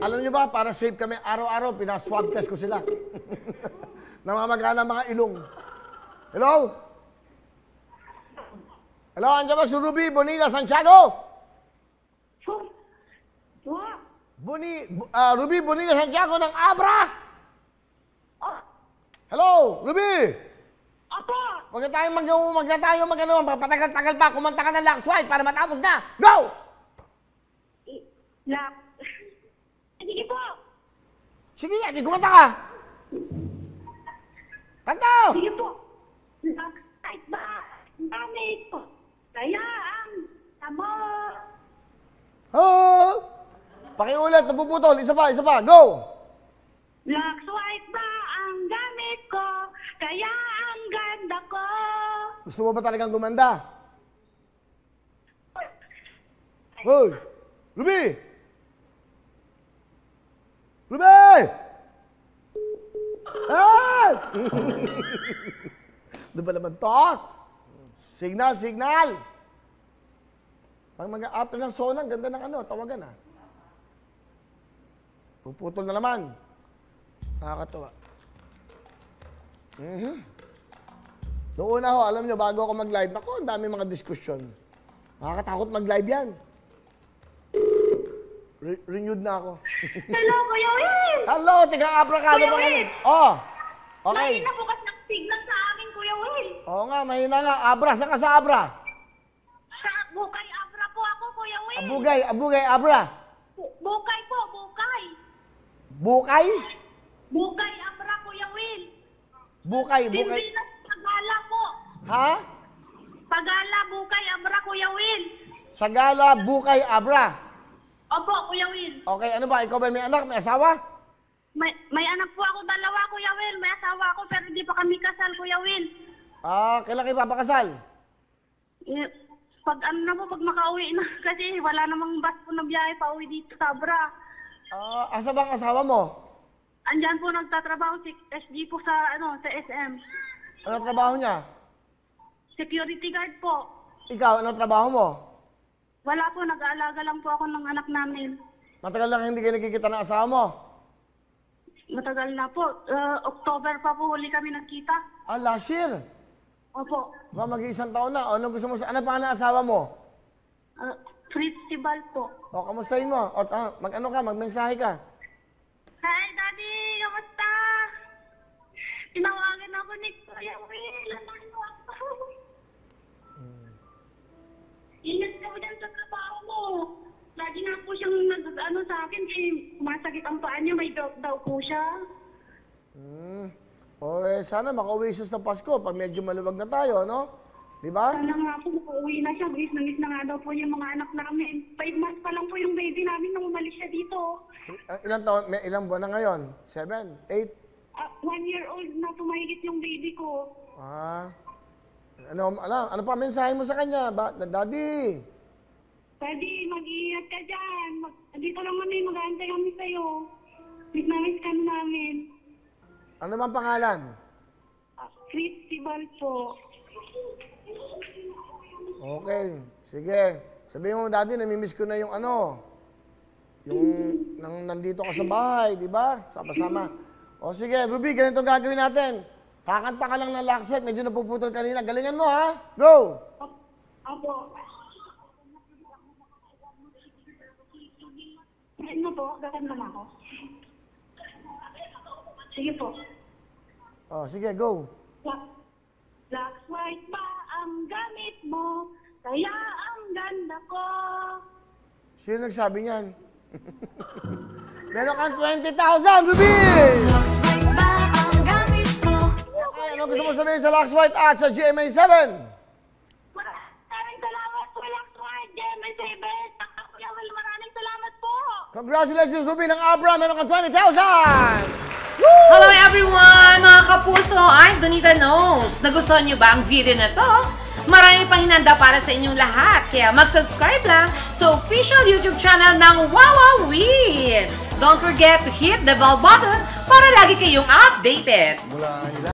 Alam niyo ba, para safe kami, araw-araw, pinaswab test ko sila. Namamagana mga ilong. Hello? Hello, andiyan ba si Ruby Bonilla Santiago? Ruby Bonilla Santiago ng Abra? Hello, Ruby? Opo. Huwag na tayo mag-ano, papatagal-tagal pa, kumanta ka ng Lux White para matapos na. Go! Sige po. Sige, hindi kumanta ka. Kanta! Sige po. Kahit ba, gamit ko. Kaya ang tamo. Oh! Pakiulit, napuputol. Isa pa, go! Lux White ba ang gamit ko? Kaya ang ganda ko. Gusto mo ba talagang gumanda? Hoy! Ruby! Ruby! Ah! Doon ba naman to? Signal! Pag mag-after ng sona, ganda ng ano, tawagan ah. Puputol na naman. Nakakatawa. Noong una ho, alam nyo, bago ako mag-live, naku, ang dami mga diskusyon. Nakakatakot mag-live yan. Renewed na ako. Hello, Kuya Will! Hello, tiga-abra ka. Ano ba ngayon? Oh, okay. Mahina bukas ng signal sa amin, Kuya Will. Oo nga, mahina nga. Abra, saan ka sa abra? Sa Bukay Abra po ako, Kuya Will. Abugay, abra. Bukay po, Bukay. Bukay? Bukay Abra, Kuya Will. Bukay. Pilipinas, Pagala po. Ha? Pagala, Bukay Abra, Kuya Will. Sagala, Bukay, abra. Opo, Kuya Will. Okay, ano ba? Ikaw ba may anak? May asawa? May anak po ako, dalawa, Kuya Will. May asawa ako, pero hindi pa kami kasal, Kuya Will. Kailan kayo papakasal? Pag pag makauwi na, kasi wala namang bus po na biyahe pa uwi dito sa Abra. Asa bang asawa mo? Andyan po nagtatrabaho si SG po sa SM. Ano trabaho niya? Security guard po. Ikaw, ano trabaho mo? Wala po, nag-aalaga lang po ako ng anak namin. Matagal lang hindi kayo nagkikita ng asawa mo? Matagal na po. October pa po huli kami nagkita. Last year? Opo. Mag-iisang taon na. Ano gusto mo? Ano pangalan ng asawa mo? Festival po. Kamustahin mo? Mag-ano ka? Magmensahe ka? Hi, Daddy! Kamusta? Tinawagan ako ni Kuya Will. Ingat ka mo dyan sa trabaho mo. Lagi nga po siyang nag-ano sa akin, masakit ang paa niya, may drop daw po siya. Sana makauwi siya sa Pasko pag medyo maluwag na tayo, no? Di ba? Sana nga po, makauwi na siya. Bis na nga daw po yung mga anak namin. 5 months pa lang po yung baby namin nung umalis siya dito. Ilang taon? May ilang buwan na ngayon? 7? 8? 1 year old na tumahigit yung baby ko. Ano pa mensahe mo sa kanya? Daddy! Daddy, mag-iingat ka dyan. Dito lang kami, mag-aantay kami sa'yo. Miss ka namin. Ano bang pangalan? Festival po. Okay, sige. Sabihin mo, Daddy, namimiss ko na yung nandito ka sa bahay, di ba? Sama-sama. Sige, Ruby, ganito gagawin natin. Kakanta ka lang ng Lux White, medyo napuputol kanina. Galingan mo, ha? Go! Opo. Ano po? Gaganda na ako. Sige po. Sige, go. Lux White ba ang gamit mo? Kaya ang ganda ko. Sino nagsabi niyan? Meron kang 20,000, Ruby! Lux White ba ang gamit mo? Okay, ano gusto mo sabihin sa Lux White at sa GMA7? Maraming salamat po, Lux White, GMA7. Kuya Will, maraming salamat po. Congratulations, Ruby ng Abra! Meron kang 20,000! Hello everyone! Mga kapuso, I'm Donita Knows. Nagustuhan niyo ba ang video na to? Marami pang hinanda para sa inyong lahat. Kaya mag-subscribe lang sa official YouTube channel ng Wowowin. Don't forget to hit the bell button para lagi kayong updated.